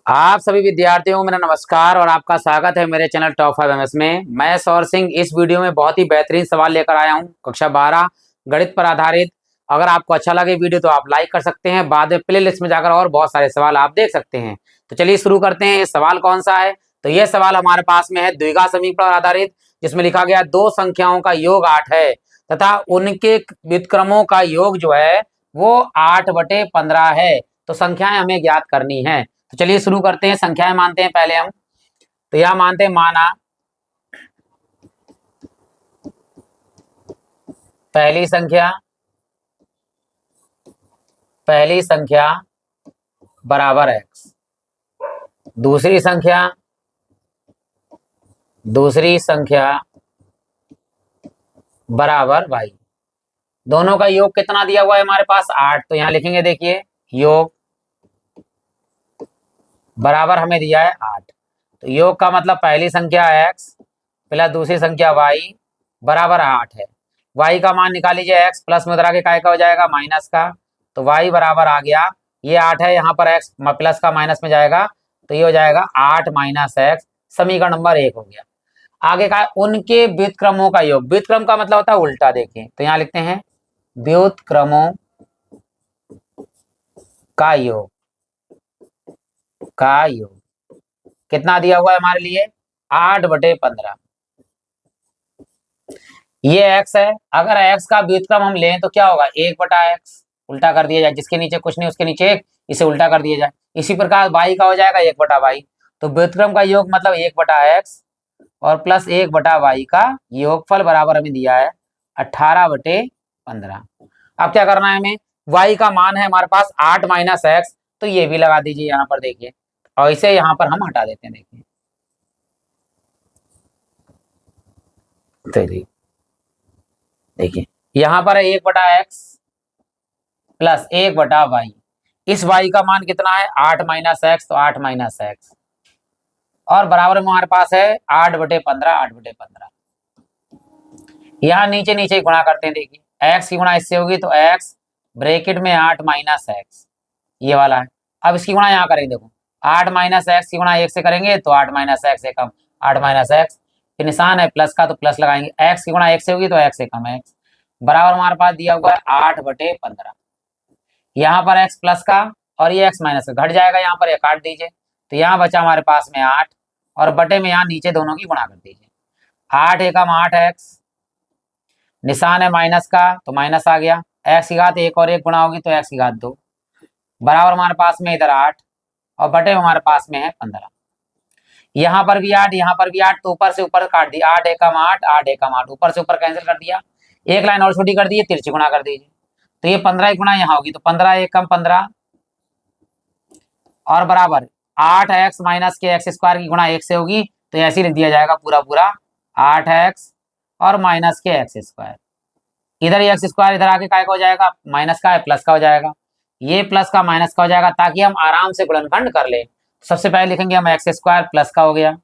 आप सभी विद्यार्थियों को मेरा नमस्कार और आपका स्वागत है मेरे चैनल टॉप 5 एमएस में। मैं सौर सिंह इस वीडियो में बहुत ही बेहतरीन सवाल लेकर आया हूं कक्षा 12 गणित पर आधारित। अगर आपको अच्छा लगे वीडियो तो आप लाइक कर सकते हैं, बाद में प्ले लिस्ट में जाकर और बहुत सारे सवाल आप देख सकते हैं। तो चलिए शुरू करते हैं। ये सवाल कौन सा है? तो यह सवाल हमारे पास में है द्विघात समीकरण पर आधारित, जिसमें लिखा गया दो संख्याओं का योग 8 है तथा उनके व्युत्क्रमों का योग जो है वो 8/15 है। तो संख्याएं हमें ज्ञात करनी है। तो चलिए शुरू करते हैं। संख्याएं मानते हैं पहले हम। तो यह मानते हैं माना पहली संख्या बराबर x, दूसरी संख्या बराबर y। दोनों का योग कितना दिया हुआ है हमारे पास? 8। तो यहां लिखेंगे, देखिए योग बराबर हमें दिया है 8। तो योग का मतलब पहली संख्या x प्लस दूसरी संख्या y बराबर 8 है। y का मान निकाल लीजिए, x प्लस में उधर आके काय का हो जाएगा? माइनस का। तो y बराबर आ गया, ये 8 है, यहाँ पर x प्लस का माइनस में जाएगा तो ये हो जाएगा 8 माइनस x। समीकरण नंबर 1 हो गया। आगे का उनके व्युत्क्रमों का योग। व्युत्क्रम का मतलब होता है उल्टा। देखिए तो यहाँ लिखते हैं व्युत्क्रमों का योग कितना दिया हुआ है हमारे लिए? 8/15। ये x है। अगर x का व्युत्क्रम हम लें तो क्या होगा? 1/x। उल्टा कर दिया जाए, जिसके नीचे कुछ नहीं उसके नीचे 1, इसे उल्टा कर दिया जाए। इसी प्रकार y का हो जाएगा 1/y। तो व्युत्क्रम का योग मतलब 1/x और प्लस 1/y का योगफल बराबर हमें दिया है 18/15। अब क्या करना है हमें? y का मान है हमारे पास 8 माइनस x, तो ये भी लगा दीजिए यहाँ पर। देखिए और इसे यहाँ पर हम हटा देते हैं। देखिए यहाँ पर है 1/x प्लस 1/y। इस y का मान कितना है? 8 माइनस एक्स, तो 8 माइनस एक्स और बराबर में हमारे पास है 8/15। यहाँ नीचे नीचे गुणा करते हैं। देखिए x की गुणा इससे होगी तो x ब्रैकेट में 8 माइनस एक्स, ये वाला है। अब इसकी गुणा यहाँ करेंगे। देखो 8 माइनस एक्स की गुणा 1 से करेंगे तो 8 माइनस एक्स से कम 8 माइनस एक्स, फिर निशान है प्लस का तो प्लस लगाएंगे। x की गुणा 1 से होगी तो x से कम x बराबर हमारे पास दिया हुआ है 8/15। यहाँ पर x प्लस का और ये x माइनस का घट जाएगा, यहाँ पर काट दीजिए। तो यहाँ बचा हमारे पास में 8 और बटे में यहाँ नीचे दोनों की गुणा कर दीजिए। 8 एकम 8x, निशान है माइनस का तो माइनस आ गया। x की घात 1 और 1 गुणा होगी तो x की घात 2 बराबर हमारे पास में इधर 8 और बटे में हमारे पास में है 15। यहाँ पर भी 8, यहाँ पर भी 8, तो ऊपर से ऊपर काट दिया। 8 एकम 8, 8 एकम 8, ऊपर से ऊपर कैंसिल कर दिया। एक लाइन और छोटी कर दी, तिरछी गुणा कर दीजिए। तो ये 15 की गुणा यहाँ होगी तो 15 एकम 15 और बराबर 8x माइनस के एक्स स्क्वायर की गुणा 1 से होगी तो ऐसे लिख दिया जाएगा पूरा पूरा 8x और माइनस के एक्स स्क्वायर। इधर एक्स स्क्वायर इधर आके काय का हो जाएगा? माइनस का है प्लस का हो जाएगा। ये प्लस का माइनस का हो जाएगा ताकि हम आराम से गुणनखंड कर ले। सबसे पहले लिखेंगे हम एक्स स्क्वायर प्लस का हो गया,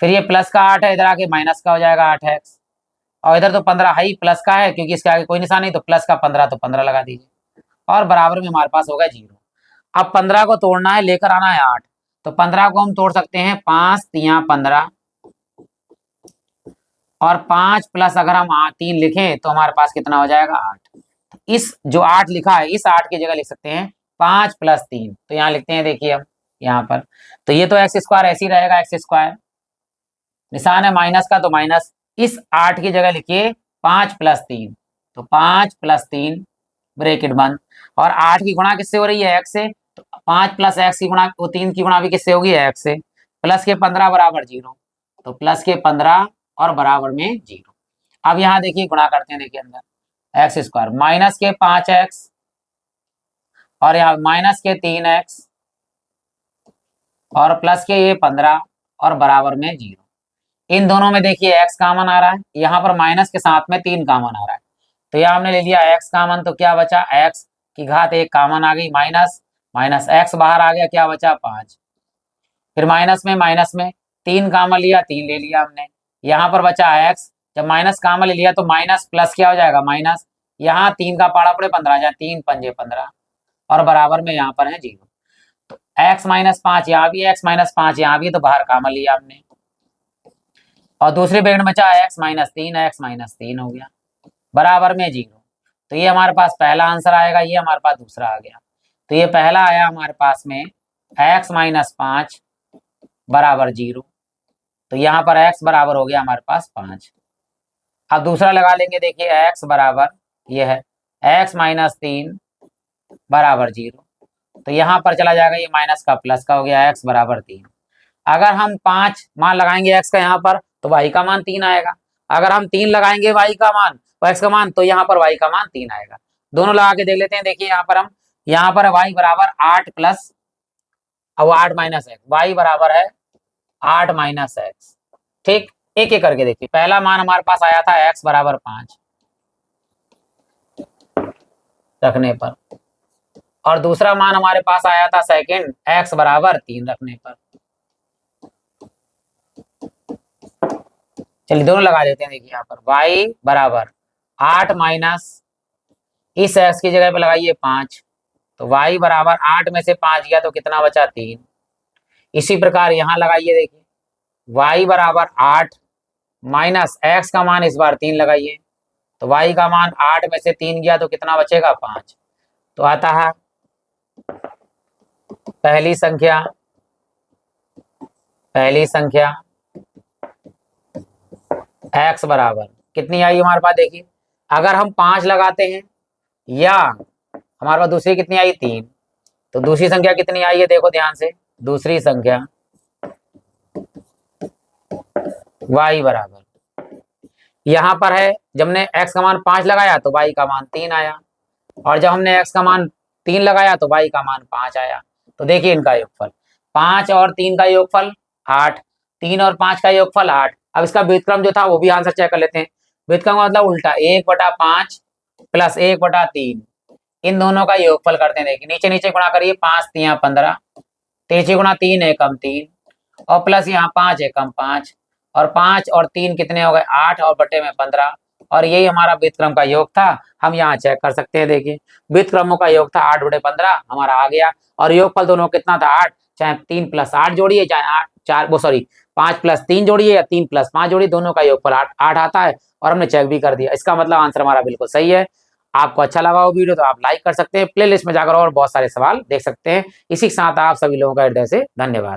फिर ये प्लस का 8 है, इधर आके माइनस का हो जाएगा 8x और इधर तो 15 है ही, प्लस का है क्योंकि इसके आगे कोई निशान नहीं, तो प्लस का 15 तो 15 लगा दीजिए और बराबर में हमारे पास होगा 0। अब 15 को तोड़ना है, लेकर आना है 8। तो 15 को हम तोड़ सकते हैं 5 तिया 15 और 5 प्लस अगर हम 3 लिखें तो हमारे पास कितना हो जाएगा? 8। इस जो 8 लिखा है इस 8 की जगह लिख सकते हैं 5 प्लस 3। तो यहाँ लिखते हैं, देखिए हम यहाँ पर तो ये तो एक्स स्क्वायर ऐसे ही रहेगा, एक्स स्क्वायर निशान है माइनस का तो माइनस। इस 8 की जगह लिखिए 5 प्लस 3, तो 5 प्लस 3 ब्रैकेट बंद और 8 की गुणा किससे हो रही है? x से। तो 5 प्लस x की गुणा, वो 3 की गुणा भी किससे होगी? x से। प्लस के 15 बराबर 0, तो प्लस के 15 और बराबर में 0। अब यहाँ देखिए गुणा करते हैं। देखिए अंदर एक्स स्क्वायर माइनस के 5x और यहाँ माइनस के 3x और प्लस के ये 15 और बराबर में 0। इन दोनों में देखिए x कॉमन आ रहा है, यहाँ पर माइनस के साथ में 3 कॉमन आ रहा है। तो यहाँ हमने ले लिया x कॉमन, तो क्या बचा? x की घात 1 कॉमन आ गई, माइनस माइनस x बाहर आ गया, क्या बचा? 5। फिर माइनस में 3 कॉमन लिया, 3 ले लिया हमने। यहाँ पर बचा x, जब माइनस कॉमन ले लिया तो माइनस प्लस क्या हो जाएगा? माइनस। यहाँ 3 का पाड़ा पड़े 15 जाए, 3 पंजे 15 और बराबर में यहाँ पर है 0। तो x माइनस 5 यहाँ भी, x माइनस 5 यहाँ भी, तो बाहर कॉमन लिया हमने, और दूसरे ब्रैकेट में बचा x माइनस 3, x माइनस 3 हो गया बराबर में 0। तो ये हमारे पास पहला आंसर आएगा, ये हमारे पास दूसरा आ गया। तो ये पहला आया हमारे पास में x माइनस 5 बराबर 0, तो यहाँ पर x बराबर हो गया हमारे पास 5। अब दूसरा लगा लेंगे, देखिए x बराबर ये है x माइनस 3 बराबर 0, तो यहाँ पर चला जाएगा ये माइनस का प्लस का हो गया x बराबर 3। अगर हम 5 मान लगाएंगे x का यहाँ पर तो y का मान 3 आएगा। अगर हम 3 लगाएंगे y का मान x का मान, तो यहाँ पर y का मान 3 आएगा। दोनों लगा के देख लेते हैं। देखिए यहाँ पर हम, यहाँ पर y बराबर 8 प्लस, अब 8 माइनस एक्स, y बराबर है 8 माइनस एक्स। ठीक, एक एक करके देखिए। पहला मान हमारे पास आया था x बराबर 5 रखने पर, और दूसरा मान हमारे पास आया था सेकंड x बराबर 3 रखने पर। चलिए दोनों लगा देते हैं। देखिए यहाँ पर y बराबर 8 माइनस, इस x की जगह पे लगाइए 5, तो y बराबर 8 में से 5 गया तो कितना बचा 3। इसी प्रकार यहाँ लगाइए, देखिए y बराबर 8 माइनस x का मान इस बार 3 लगाइए, तो y का मान 8 में से 3 गया तो कितना बचेगा 5। तो आता है पहली संख्या x बराबर कितनी आई हमारे पास। देखिए अगर हम 5 लगाते हैं या हमारे पास दूसरी कितनी आई 3, तो दूसरी संख्या कितनी आई है, देखो ध्यान से। दूसरी संख्या y बराबर, यहाँ पर है जब हमने x का मान 5 लगाया तो y का मान 3 आया, और जब हमने x का मान 3 लगाया तो y का मान 5 आया। तो देखिए इनका योगफल 5 और 3 का योगफल 8, 3 और 5 का योगफल 8। अब इसका व्युत्क्रम जो था वो भी आंसर चेक कर लेते हैं। व्युत्क्रम का मतलब उल्टा, 1/5 प्लस 1/3, इन दोनों का योगफल करते हैं। देखिए नीचे नीचे गुणा करिए, 5 3 15, 3 गुणा 3 एकम 3, और प्लस यहाँ 5 एकम 5, और 5 और 3 कितने हो गए 8, और बटे में 15, और यही हमारा व्युत्क्रम का योग था। हम यहाँ चेक कर सकते हैं। देखिए व्युत्क्रमों का योग था 8/15 हमारा आ गया, और योगफल दोनों कितना था 8, चाहे 3 प्लस 8 जोड़िए, चाहे 5 प्लस 3 जोड़िए या 3 प्लस 5 जोड़िए, दोनों का योगफल 8 आता है, और हमने चेक भी कर दिया। इसका मतलब आंसर हमारा बिल्कुल सही है। आपको अच्छा लगा हो वीडियो तो आप लाइक कर सकते हैं, प्लेलिस्ट में जाकर और बहुत सारे सवाल देख सकते हैं। इसी के साथ आप सभी लोगों का हृदय से धन्यवाद।